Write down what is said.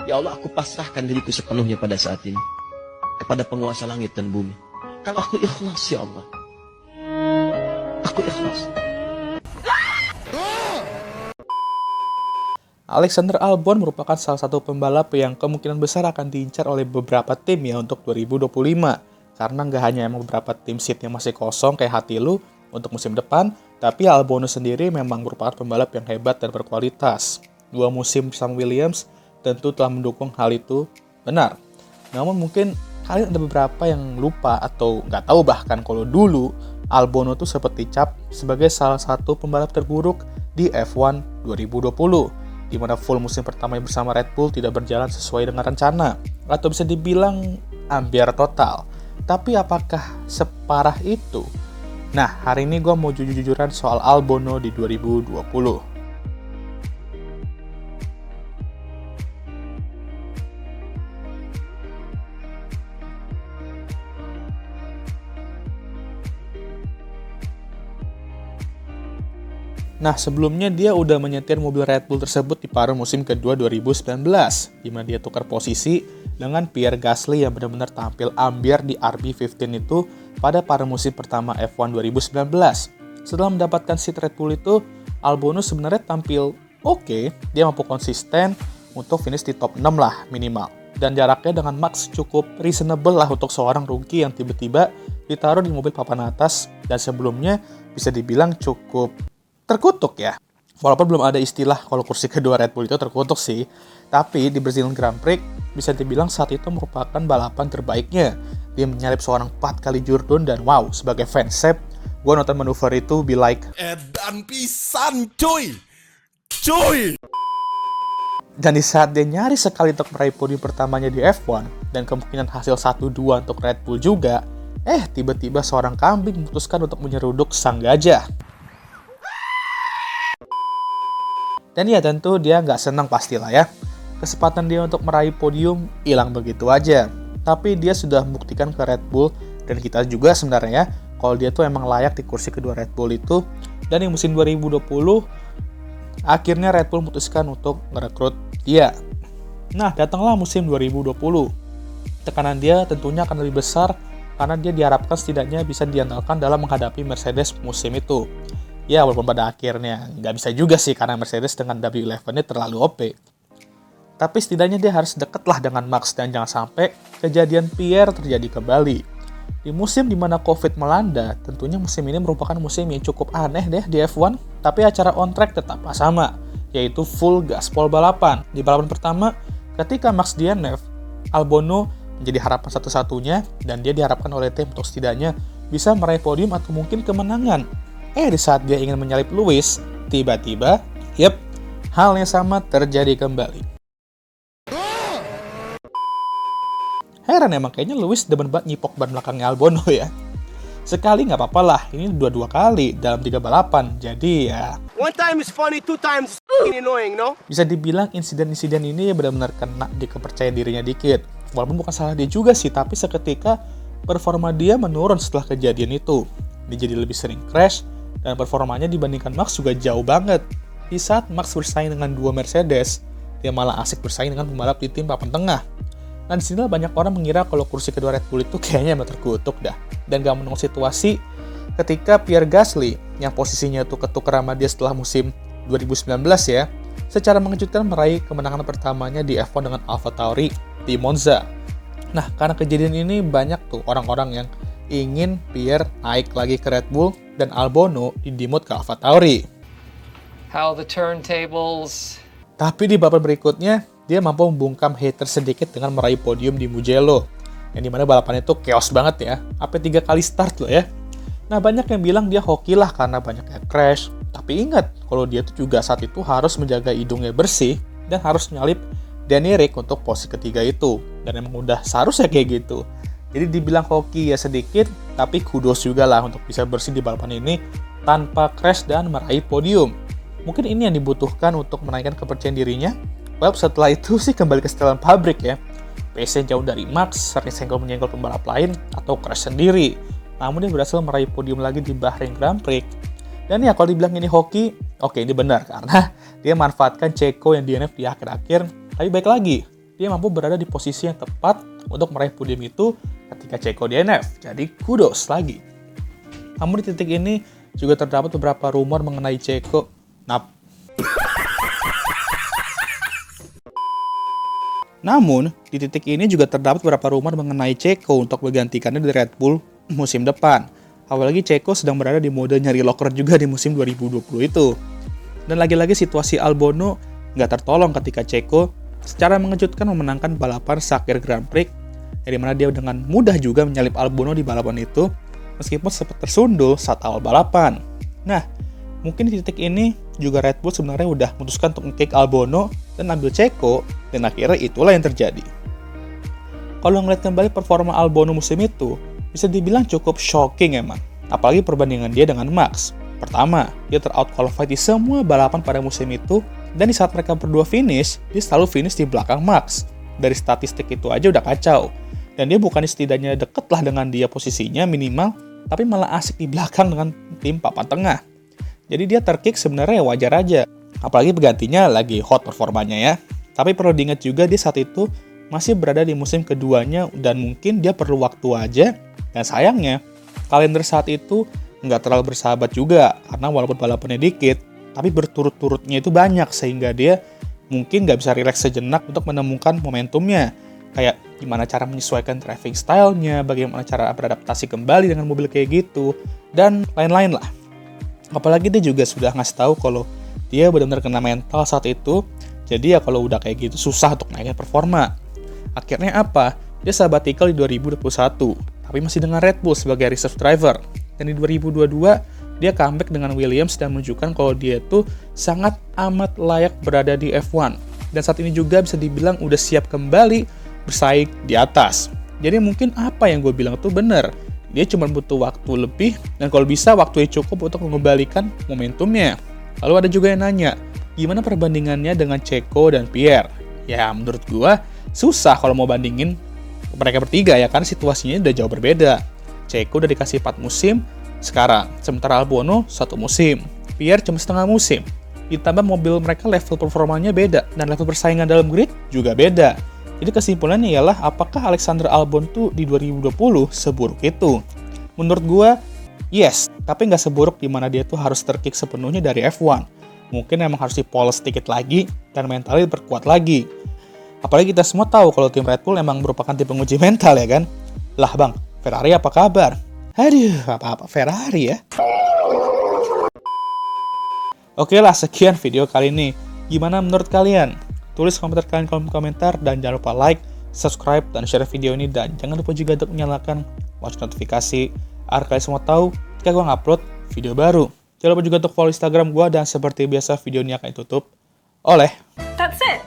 Ya Allah, aku pasrahkan diriku sepenuhnya pada saat ini kepada penguasa langit dan bumi. Kalau aku ikhlas, ya Allah, aku ikhlas. Alexander Albon merupakan salah satu pembalap yang kemungkinan besar akan diincar oleh beberapa tim ya untuk 2025. Karena nggak hanya emang beberapa tim seat yang masih kosong kayak hati lu untuk musim depan, tapi Albon sendiri memang merupakan pembalap yang hebat dan berkualitas. 2 musim bersama Williams tentu telah mendukung hal itu benar. Namun mungkin kalian ada beberapa yang lupa atau nggak tahu bahkan kalau dulu Albon itu sempat dicap sebagai salah satu pembalap terburuk di F1 2020. Di mana full musim pertama bersama Red Bull tidak berjalan sesuai dengan rencana, atau bisa dibilang ambiar total. Tapi apakah separah itu? Nah, hari ini gue mau jujur-jujuran soal Albon di 2020. Nah, sebelumnya dia udah menyetir mobil Red Bull tersebut di paruh musim kedua 2019, di mana dia tukar posisi dengan Pierre Gasly yang benar-benar tampil ambiar di RB15 itu pada paruh musim pertama F1 2019. Setelah mendapatkan seat Red Bull itu, Albon sebenarnya tampil oke, dia mampu konsisten untuk finish di top 6 lah minimal. Dan jaraknya dengan Max cukup reasonable lah untuk seorang rookie yang tiba-tiba ditaruh di mobil papan atas dan sebelumnya bisa dibilang cukup terkutuk ya. Walaupun belum ada istilah kalau kursi kedua Red Bull itu terkutuk sih. Tapi di Brazilian Grand Prix bisa dibilang saat itu merupakan balapan terbaiknya. Dia menyalip seorang 4 kali Jordan dan wow, sebagai fansep, gue nonton manuver itu be like edan pisan cuy. Cuy. Dan di saat dia nyaris sekali untuk meraih podium pertamanya di F1 dan kemungkinan hasil 1-2 untuk Red Bull juga, tiba-tiba seorang kambing memutuskan untuk menyeruduk sang gajah. Dan ya tentu dia nggak senang pastilah ya. Kesempatan dia untuk meraih podium hilang begitu aja. Tapi dia sudah membuktikan ke Red Bull dan kita juga sebenarnya kalau dia tuh emang layak di kursi kedua Red Bull itu. Dan di musim 2020 akhirnya Red Bull memutuskan untuk merekrut dia. Nah, datanglah musim 2020. Tekanan dia tentunya akan lebih besar karena dia diharapkan setidaknya bisa diandalkan dalam menghadapi Mercedes musim itu. Ya, walaupun pada akhirnya nggak bisa juga sih karena Mercedes dengan W11-nya terlalu OP. Tapi setidaknya dia harus deket lah dengan Max dan jangan sampai kejadian Pierre terjadi kembali. Di musim dimana COVID melanda, tentunya musim ini merupakan musim yang cukup aneh deh di F1. Tapi acara on track tetaplah sama, yaitu full gaspol balapan. Di balapan pertama, ketika Max DNF, Albon menjadi harapan satu-satunya dan dia diharapkan oleh tim untuk setidaknya bisa meraih podium atau mungkin kemenangan. Di saat dia ingin menyalip Lewis, tiba-tiba, hal yang sama terjadi kembali. Heran emang kayaknya Lewis demen banget nyipok ban belakangnya Albon ya. Sekali nggak apa-apa lah, ini 2 kali dalam 3 balapan, jadi ya... One time is funny, 2 times annoying, no? Bisa dibilang insiden-insiden ini benar-benar kena di kepercayaan dirinya dikit. Walaupun bukan salah dia juga sih, tapi seketika performa dia menurun setelah kejadian itu. Dia jadi lebih sering crash, dan performanya dibandingkan Max juga jauh banget. Di saat Max bersaing dengan 2 Mercedes, dia malah asik bersaing dengan pembalap di tim papan tengah. Dan disinilah banyak orang mengira kalau kursi kedua Red Bull itu kayaknya emang terkutuk dah. Dan gak menunggu situasi ketika Pierre Gasly, yang posisinya itu ketukar sama dia setelah musim 2019 ya, secara mengejutkan meraih kemenangan pertamanya di F1 dengan AlphaTauri di Monza. Nah, karena kejadian ini banyak tuh orang-orang yang ingin Pierre naik lagi ke Red Bull dan Albon didimut ke AlphaTauri. How the turntables. Tapi di balapan berikutnya, dia mampu membungkam hater sedikit dengan meraih podium di Mugello. Yang dimana balapannya itu chaos banget ya, sampai 3 kali start loh ya. Nah, banyak yang bilang dia hoki lah karena banyaknya crash. Tapi ingat, kalau dia tuh juga saat itu harus menjaga hidungnya bersih dan harus nyalip Danny Ric untuk posisi ketiga itu. Dan emang udah seharusnya kayak gitu. Jadi dibilang hoki ya sedikit, tapi kudos juga lah untuk bisa bersih di balapan ini tanpa crash dan meraih podium. Mungkin ini yang dibutuhkan untuk menaikkan kepercayaan dirinya. Well, setelah itu sih kembali ke setelan pabrik ya. Pace jauh dari Max, sering senggol-menyenggol pembalap lain, atau crash sendiri. Namun dia berhasil meraih podium lagi di Bahrain Grand Prix. Dan ya kalau dibilang ini hoki, oke ini benar karena dia manfaatkan Checo yang DNF di akhir-akhir. Tapi baik lagi, dia mampu berada di posisi yang tepat untuk meraih podium itu ketika Checo DNF. Jadi kudos lagi. Namun di titik ini juga terdapat beberapa rumor mengenai Checo. Namun, di titik ini juga terdapat beberapa rumor mengenai Checo untuk menggantikannya di Red Bull musim depan. Apalagi Checo sedang berada di mode nyari locker juga di musim 2020 itu. Dan lagi-lagi situasi Albon nggak tertolong ketika Checo secara mengejutkan memenangkan balapan Sakir Grand Prix, dari mana dia dengan mudah juga menyalip Albon di balapan itu, meskipun sempat tersundul saat awal balapan. Nah, mungkin di titik ini juga Red Bull sebenarnya udah memutuskan untuk nge-kick Albon dan ambil Checo, dan akhirnya itulah yang terjadi. Kalau ngeliat kembali performa Albon musim itu, bisa dibilang cukup shocking emang. Apalagi perbandingan dia dengan Max. Pertama, dia ter-out-qualified di semua balapan pada musim itu, dan di saat mereka berdua finish, dia selalu finish di belakang Max. Dari statistik itu aja udah kacau. Dan dia bukan setidaknya deket lah dengan dia posisinya minimal, tapi malah asik di belakang dengan tim papan tengah. Jadi dia terkick sebenarnya wajar aja. Apalagi penggantinya lagi hot performanya ya. Tapi perlu diingat juga dia saat itu masih berada di musim keduanya dan mungkin dia perlu waktu aja. Dan sayangnya, kalender saat itu nggak terlalu bersahabat juga. Karena walaupun balapannya dikit, tapi berturut-turutnya itu banyak. Sehingga dia mungkin nggak bisa rileks sejenak untuk menemukan momentumnya. Kayak gimana cara menyesuaikan driving style-nya, bagaimana cara beradaptasi kembali dengan mobil kayak gitu, dan lain-lain lah. Apalagi dia juga sudah ngasih tahu kalau dia benar-benar kena mental saat itu. Jadi ya kalau udah kayak gitu susah untuk naikin performa. Akhirnya apa? Dia sabbatical di 2021, tapi masih dengan Red Bull sebagai reserve driver. Dan di 2022, dia comeback dengan Williams dan menunjukkan kalau dia tuh sangat amat layak berada di F1. Dan saat ini juga bisa dibilang udah siap kembali bersaing di atas. Jadi mungkin apa yang gue bilang tuh bener. Dia cuma butuh waktu lebih, dan kalau bisa waktunya cukup untuk mengembalikan momentumnya. Lalu ada juga yang nanya, gimana perbandingannya dengan Checo dan Pierre? Ya menurut gue, susah kalau mau bandingin mereka bertiga ya, karena situasinya udah jauh berbeda. Checo udah dikasih 4 musim sekarang, sementara Albon 1 musim. Pierre cuma setengah musim. Ditambah mobil mereka level performanya beda, dan level persaingan dalam grid juga beda. Jadi kesimpulannya ialah apakah Alexander Albon tuh di 2020 seburuk itu? Menurut gue, yes, tapi nggak seburuk dimana dia tuh harus terkick sepenuhnya dari F1. Mungkin emang harus dipoles sedikit lagi dan mentalnya diperkuat lagi. Apalagi kita semua tahu kalau tim Red Bull emang merupakan tim penguji mental ya kan? Lah bang, Ferrari apa kabar? Aduh, apa-apa Ferrari ya. Oke lah, sekian video kali ini. Gimana menurut kalian? Tulis komentar kalian di kolom komentar, dan jangan lupa like, subscribe, dan share video ini. Dan jangan lupa juga untuk menyalakan lonceng notifikasi agar kalian semua tahu ketika gue ngupload video baru. Jangan lupa juga untuk follow Instagram gue, dan seperti biasa video ini akan ditutup oleh That's it.